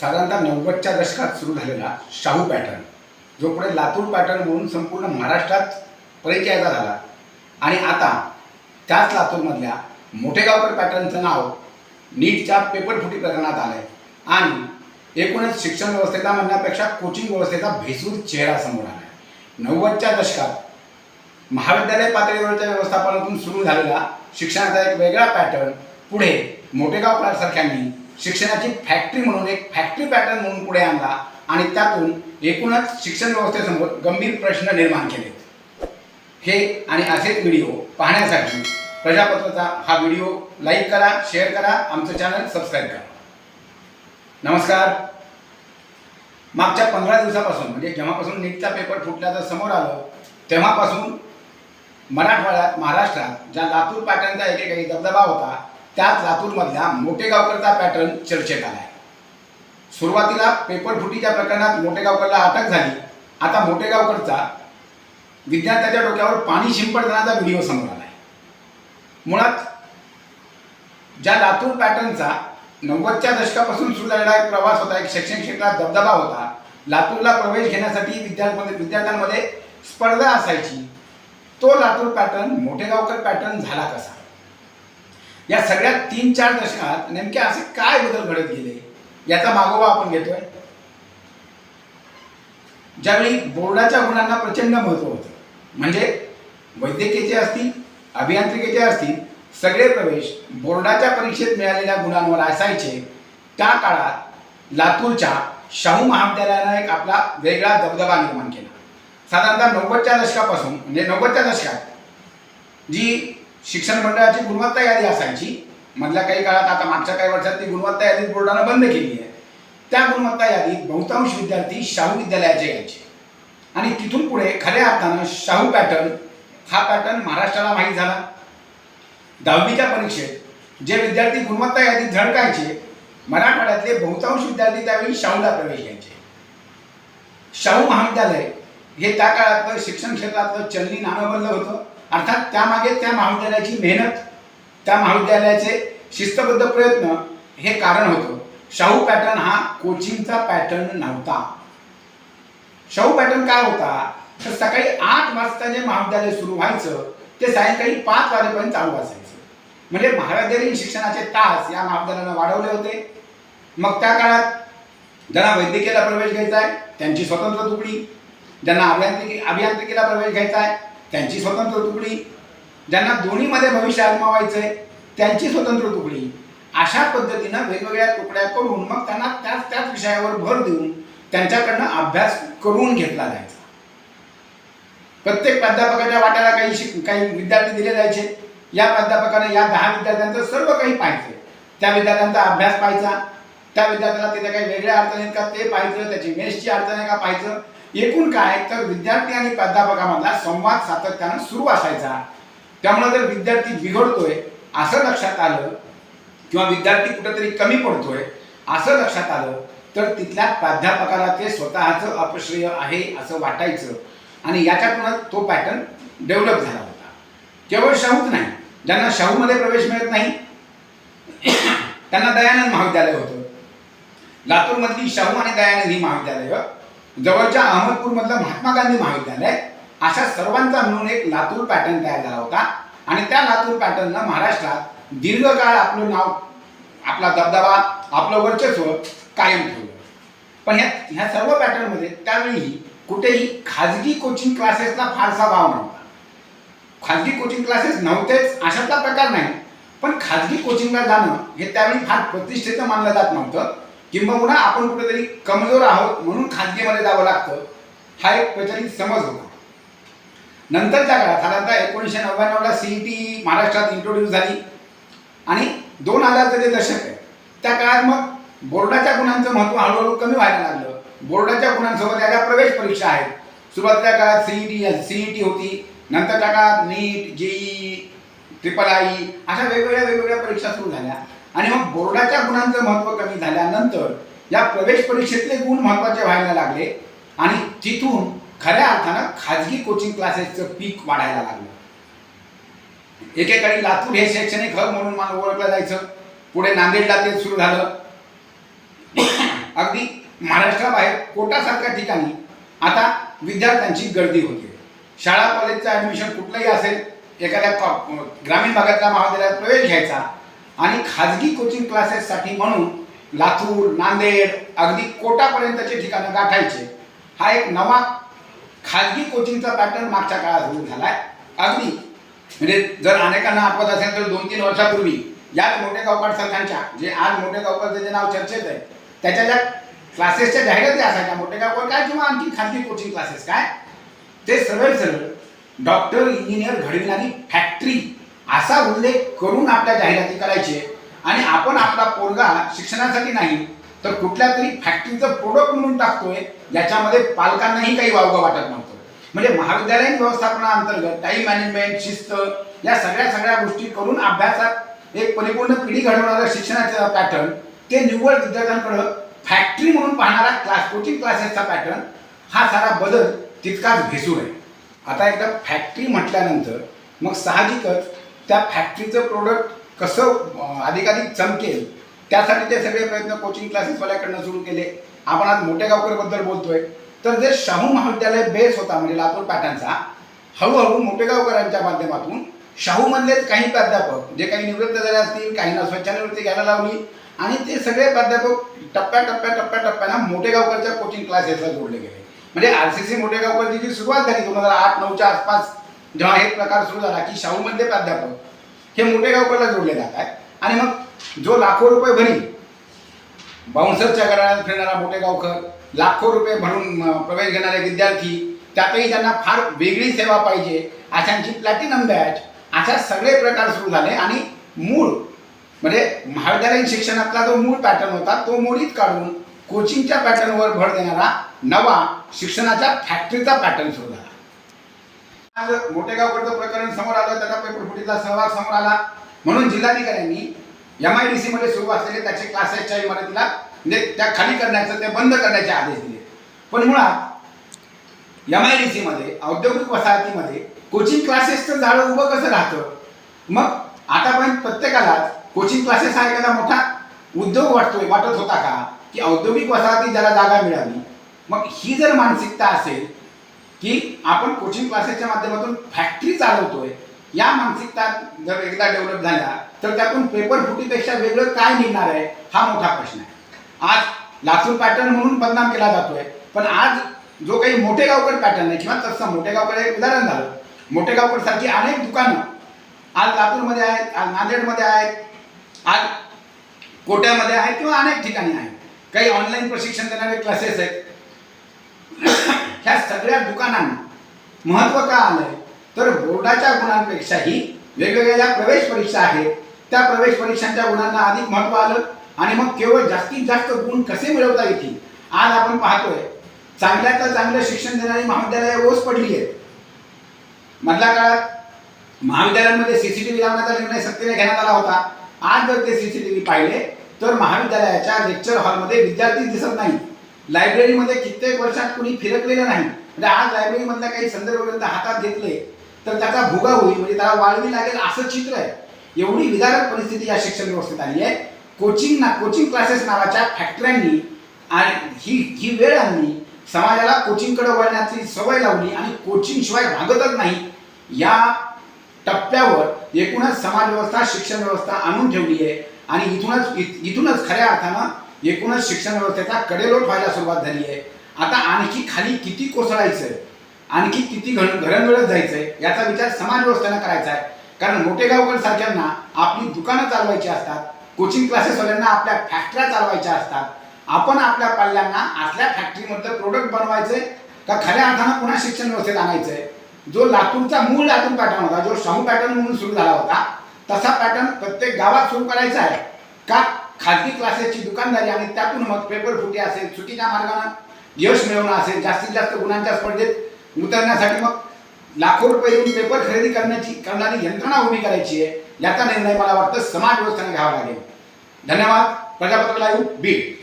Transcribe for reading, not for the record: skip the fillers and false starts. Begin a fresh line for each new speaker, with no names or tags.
साधारणतः 90च्या दशकात सुरू झालेला शाहू पॅटर्न जो पुढे लातूर पॅटर्न म्हणून संपूर्ण महाराष्ट्रात परिचयाचा झाला आणि आता त्याच लातूरमधल्या मोठेगावकर पॅटर्नचं नाव नीटच्या पेपरफुटी प्रकरणात आलं आहे आणि एकूणच शिक्षण व्यवस्थेचा म्हणण्यापेक्षा कोचिंग व्यवस्थेचा भेसूर चेहरा समोर आला आहे। 90च्या दशकात महाविद्यालय पातळीवरच्या व्यवस्थापनातून सुरू झालेला शिक्षणाचा एक वेगळा पॅटर्न पुढे मोठेगावकरांसारख्यांनी शिक्षणाची फॅक्टरी म्हणून एक फॅक्टरी पॅटर्न म्हणून पुढे आणला आणि त्यातून एकूणच शिक्षण व्यवस्थेसमोर गंभीर प्रश्न निर्माण केले। हे आणि असेच व्हिडिओ पाहण्यासाठी प्रजापत्रचा हा व्हिडिओ लाईक करा, शेअर करा, आमचं चॅनल सबस्क्राईब करा। नमस्कार। मागच्या 15 दिवसापासून म्हणजे जेव्हापासून नीटचा पेपर फुटल्याचं समोर आलं तेव्हापासून मराठवाड्यात महाराष्ट्रात ज्या लातूर पॅटर्नचा एकेकाळी दबदबा होता त्याच लातूरमधल्या मोठेगावकरचा पॅटर्न चर्चेत आला आहे। सुरुवातीला पेपर फुटीच्या प्रकरणात मोठेगावकरला अटक झाली। आता मोठेगावकरचा विद्यार्थ्याच्या डोक्यावर पाणी शिंपडतानाचा व्हिडिओ समोर आला आहे। मुळात ज्या लातूर पॅटर्नचा 90च्या दशकापासून सुरू झालेला एक प्रवास होता, एक शैक्षणिक क्षेत्रात दबदबा होता, लातूरला प्रवेश घेण्यासाठी विद्यार्थ्यांमध्ये स्पर्धा असायची, तो लातूर पॅटर्न मोठेगावकर पॅटर्न झाला कसा? या सगळ्या 3-4 दशकात नेमके असे काय बदल घडत गेले याचा मागोवा आपण घेतोय। ज्यावेळी बोर्डाच्या गुणांना प्रचंड महत्त्व होतं, म्हणजे वैद्यकीयचे असतील, अभियांत्रिकीचे असतील, सगळे प्रवेश बोर्डाच्या परीक्षेत मिळालेल्या गुणांवर असायचे, त्या काळात लातूरच्या शाहू महाविद्यालयानं एक आपला वेगळा दबदबा निर्माण केला। साधारणतः 90च्या दशकापासून म्हणजे 90च्या दशकात जी शिक्षण मंडळाची गुणवत्ता यादी असायची, मधल्या काही काळात आता मागच्या काही वर्षात ती गुणवत्ता यादी बोर्डानं बंद केली आहे, त्या गुणवत्ता यादीत बहुतांश विद्यार्थी शाहू विद्यालयाचे यायचे आणि तिथून पुढे खऱ्या अर्थानं शाहू पॅटर्न हा पॅटर्न महाराष्ट्राला माहीत झाला। 10वीच्या परीक्षेत जे विद्यार्थी गुणवत्ता यादीत झळकायचे मराठवाड्यातले बहुतांश विद्यार्थी त्यावेळी शाहूला प्रवेश घ्यायचे। शाहू महाविद्यालय हे त्या काळातलं शिक्षण क्षेत्रातलं चलनी नाणं बनलं होतं। अर्थात त्यामागे त्या महाविद्यालयाची मेहनत, त्या महाविद्यालयाचे शिस्तबद्ध प्रयत्न हे कारण होतं। शाहू पॅटर्न हा कोचिंगचा पॅटर्न नव्हता। शाहू पॅटर्न काय होता तर सकाळी 8 वाजता जे महाविद्यालय सुरू व्हायचं ते सायंकाळी 5 वाजेपर्यंत चालू असायचं, म्हणजे महाविद्यालयीन शिक्षणाचे तास या महाविद्यालयानं वाढवले होते। मग त्या काळात ज्यांना वैद्यकीयला प्रवेश घ्यायचा आहे त्यांची स्वतंत्र तुकडी, ज्यांना अभियांत्रिकीला प्रवेश घ्यायचा आहे त्यांची स्वतंत्र तुकडी, ज्यांना दोन्हीमध्ये भविष्य आजमावायचं आहे त्यांची स्वतंत्र तुकडी, अशा पद्धतीनं वेगवेगळ्या तुकड्या करून मग त्यांना त्याच विषयावर भर देऊन त्यांच्याकडनं अभ्यास करून घेतला जायचा। प्रत्येक प्राध्यापकाच्या वाट्याला काही विद्यार्थी दिले जायचे। या प्राध्यापकाने या 10 विद्यार्थ्यांचं सर्व काही पाहायचं, त्या विद्यार्थ्यांचा अभ्यास पाहायचा, त्या विद्यार्थ्याला तिथे काही वेगळ्या अडचणी आहेत का ते पाहायचं, त्याची मेषची अडचण आहे का पाहायचं। एकूण काय तर विद्यार्थी आणि प्राध्यापकामधला संवाद सातत्यानं सुरू असायचा। त्यामुळे जर विद्यार्थी बिघडतोय असं लक्षात आलं किंवा विद्यार्थी कुठेतरी कमी पडतोय असं लक्षात आलं तर तिथल्या प्राध्यापकाला ते स्वतःचं अपश्रेय आहे असं वाटायचं आणि याच्यातूनच तो पॅटर्न डेव्हलप झाला होता। केवळ शाहूच नाही, ज्यांना शाहूमध्ये प्रवेश मिळत नाही त्यांना दयानंद महाविद्यालय होतं। लातूरमधली शाहू आणि दयानंद ही महाविद्यालय, जवळच्या अहमदपूरमधलं महात्मा गांधी महाविद्यालय, अशा सर्वांचा मिळून एक लातूर पॅटर्न तयार झाला होता आणि त्या लातूर पॅटर्ननं महाराष्ट्रात दीर्घकाळ आपलं नाव, आपला दबदबा, आपलं वर्चस्व कायम ठेवलं। पण ह्या सर्व पॅटर्नमध्ये त्यावेळी कुठेही खाजगी कोचिंग क्लासेसला फारसा वाव नव्हता। खाजगी कोचिंग क्लासेस नव्हतेच अशातला प्रकार नाही, पण खाजगी कोचिंगला जाणं हे त्यावेळी फार प्रतिष्ठेचं मानलं जात नव्हतं, किंबहुना आपण कुठेतरी कमजोर आहोत म्हणून खाजगीमध्ये जावं लागतं हा एक प्रचलित समज होता। नंतरच्या काळात साधारणतः 1999ला CET महाराष्ट्रात इंट्रोड्यूस झाली आणि 2000चं जे दशक आहे त्या काळात मग बोर्डाच्या गुणांचं महत्त्व हळूहळू कमी व्हायला लागलं। बोर्डाच्या गुणांसोबत या प्रवेश परीक्षा आहेत। सुरुवातीच्या काळात CET होती, नंतरच्या काळात नीट, JEE, III अशा वेगवेगळ्या परीक्षा सुरू झाल्या आणि मग बोर्डाच्या गुणांचं महत्त्व कमी झाल्यानंतर या प्रवेश परीक्षेतले गुण महत्त्वाचे व्हायला लागले आणि तिथून खऱ्या अर्थानं खाजगी कोचिंग क्लासेसचं पीक वाढायला लागलं। एकेकाळी लातूर हे शैक्षणिक हब म्हणून ओळखलं जायचं, पुढे नांदेडला ते सुरू झालं। अगदी महाराष्ट्राबाहेर कोटासारख्या ठिकाणी आता विद्यार्थ्यांची गर्दी होते. शाळा कॉलेजचं ॲडमिशन कुठलंही असेल, एखाद्या ग्रामीण भागातल्या महाविद्यालयात प्रवेश घ्यायचा आणि खाजगी कोचिंग क्लासेससाठी म्हणून लातूर, नांदेड, अगदी कोटापर्यंतचे ठिकाणं गाठायचे. हा एक नवा खाजगी कोचिंगचा पॅटर्न मागच्या काळात सुरू झाला आहे. अगदी म्हणजे जर अनेकांना आठवत असेल तर 2-3 वर्षापूर्वी याच मोठेगावकर संघांच्या, जे आज मोठेगावकर जे नाव चर्चेत आहे, त्याच्या ज्या क्लासेसच्या जाहिराती असायच्या, मोठेगावकर काय किंवा आणखी खाजगी कोचिंग क्लासेस काय, ते सरळ सरळ डॉक्टर, इंजिनियर घडविणारी फॅक्टरी असा उल्लेख करून आपल्या जाहिराती करायचे. आणि आपण आपला पोरगा शिक्षणासाठी नाही तर कुठल्या तरी फॅक्टरीचं प्रोडक्ट म्हणून टाकतोय, याच्यामध्ये पालकांनाही काही वावगं वाटत नव्हतं. म्हणजे महाविद्यालयीन व्यवस्थापनाअंतर्गत टाईम मॅनेजमेंट, शिस्त या सगळ्या गोष्टी करून अभ्यासात एक परिपूर्ण पिढी घडवणारा शिक्षणाचा पॅटर्न, ते निव्वळ विद्यार्थ्यांकडं फॅक्टरी म्हणून पाहणारा कोचिंग क्लासेसचा पॅटर्न, हा सारा बदल तितकाच भेसूर आहे. आता एकदा फॅक्टरी म्हटल्यानंतर मग साहजिकच त्या फॅक्टरीचं प्रोडक्ट कसं अधिकाधिक चमकेल त्यासाठी ते सगळे प्रयत्न कोचिंग क्लासेसवाल्याकडनं सुरू केले. आपण आज मोठेगावकरबद्दल बोलतोय, तर जे शाहू महाविद्यालय बेस होता म्हणजे लातूर पॅटर्नचा, हळूहळू मोठेगावकरांच्या माध्यमातून शाहूमधलेच काही प्राध्यापक जे काही निवृत्त झाले असतील, काहींना स्वच्छानिवृत्ती घ्यायला लावली आणि ते सगळे प्राध्यापक टप्प्याटप्प्यानं मोठेगावकरच्या कोचिंग क्लासेसला जोडले गेले. म्हणजे RCC मोठेगावकरची जी सुरुवात झाली 2008-09च्या आसपास, जेव्हा हे प्रकार सुरू झाला की शाहूमधले प्राध्यापक हे मोठेगावकरला जोडले जात आहेत. आणि मग जो लाखो रुपये भरी बाउन्सरच्या घराण्यात फिरणारा मोठेगावकर, लाखो रुपये भरून प्रवेश घेणारे विद्यार्थी, त्यातही त्यांना फार वेगळी सेवा पाहिजे अशांची प्लॅटिनम बॅच, अशा सगळे प्रकार सुरू झाले. आणि मूळ म्हणजे महाविद्यालयीन शिक्षणातला जो मूळ पॅटर्न होता तो मोडीत काढून कोचिंगच्या पॅटर्नवर भर देणारा नवा शिक्षणाच्या फॅक्टरीचा पॅटर्न सुरू झाला. आज मोठेगावकरचं प्रकरण समोर आलं, त्याचा पेपरफुटीचा सहभाग समोर आला, म्हणून जिल्हाधिकाऱ्यांनी MIDC मध्ये सुरू असलेले त्याचे क्लासेसच्या इमारतीला म्हणजे त्या खाली करण्याचं, ते बंद करण्याचे आदेश दिले. पण मुळात MIDC मध्ये, औद्योगिक वसाहतीमध्ये कोचिंग क्लासेसचं जाळं उभं कसं राहतं? मग आतापर्यंत प्रत्येकाला कोचिंग क्लासेस हा एखादा मोठा उद्योग वाटत होता का, की औद्योगिक वसाहतीत ज्याला जागा मिळाली? मग ही जर मानसिकता असेल की आपण कोचिंग क्लासेसच्या माध्यमातून फॅक्टरी चालवतोय, या मानसिकता जर एकदा डेव्हलप झाल्या तर त्यातून पेपर फुटीपेक्षा वेगळं काय निघणार आहे, हा मोठा प्रश्न आहे. आज लातूर पॅटर्न म्हणून बदनाम केला जातोय, पण आज जो काही मोठेगावकर पॅटर्न आहे किंवा तसं मोठेगावकर एक उदाहरण झालं, मोठेगावकर सारखी अनेक दुकानं आज लातूरमध्ये आहेत, आज नांदेडमध्ये आहेत, आज कोट्यामध्ये आहेत किंवा अनेक ठिकाणी आहेत. काही ऑनलाईन प्रशिक्षण देणारे क्लासेस आहेत. ह्या सगळ्या दुकानांना महत्त्व का आलंय तर बोर्डाच्या गुणांपेक्षाही वेगवेगळ्या ज्या प्रवेश परीक्षा आहेत त्या प्रवेश परीक्षांच्या गुणांना अधिक महत्त्व आलं. आणि मग केवळ जास्तीत जास्त गुण कसे मिळवता येतील, आज आपण पाहतोय चांगल्यातलं चांगलं शिक्षण देणारी महाविद्यालये ओस पडली आहेत. मधल्या काळात महाविद्यालयांमध्ये CCTV लावण्याचा निर्णय सत्तेने घेण्यात आला होता. आज जर ते CCTV पाहिले तर महाविद्यालयाच्या लेक्चर हॉलमध्ये विद्यार्थी दिसत नाही. लायब्ररीमध्ये कित्येक वर्षात कुणी फिरकलेलं नाही. म्हणजे आज लायब्ररीमधल्या काही संदर्भ ग्रंथ हातात घेतले तर त्याचा भुगा होईल, म्हणजे त्याला वाळवी लागेल असं चित्र आहे. एवढी विदारक परिस्थिती या शिक्षण व्यवस्थेत आली आहे. कोचिंग क्लासेस नावाच्या फॅक्टऱ्यांनी ही वेळ आणली, समाजाला कोचिंगकडे वळण्याची सवय लावली आणि कोचिंग शिवाय भागतच नाही. या टप्प्यावर एकूणच समाज व्यवस्था, शिक्षण व्यवस्था आणून ठेवली आहे. आणि इथूनच खऱ्या अर्थानं एकूणच शिक्षण व्यवस्थेचा कडेलोट व्हायला सुरुवात झाली आहे. आता आणखी खाली किती कोसळायचंय, आणखी किती घरंगळत जायचंय याचा विचार समाज व्यवस्थेनं करायचा आहे. कारण मोठेगावकर सारख्यांना आपली दुकानं चालवायची असतात, कोचिंग क्लासेसवाल्यांना आपल्या फॅक्टऱ्या चालवायच्या असतात. आपण आपल्या पाल्यांना असल्या फॅक्टरीमधलं प्रोडक्ट बनवायचंय का खऱ्या अर्थानं पुन्हा शिक्षण व्यवस्थेत आणायचंय? जो लातूरचा मूळ लातूर पॅटर्न होता, जो शाहू पॅटर्न म्हणून सुरू झाला होता, तसा पॅटर्न प्रत्येक गावात सुरू करायचा आहे का खाजगी क्लासेसची दुकानदारी आणि त्यातून मग पेपर फुटी असेल, चुकीच्या मार्गाने यश मिळवणं असेल, जास्तीत जास्त गुणांच्या स्पर्धेत उतरण्यासाठी मग लाखो रुपये देऊन पेपर खरेदी करणारी यंत्रणा उभी करायची आहे, याचा निर्णय मला वाटतं समाज व्यवस्थेने घ्यावा लागेल. धन्यवाद. प्रजापत्र लाईव्ह बीड.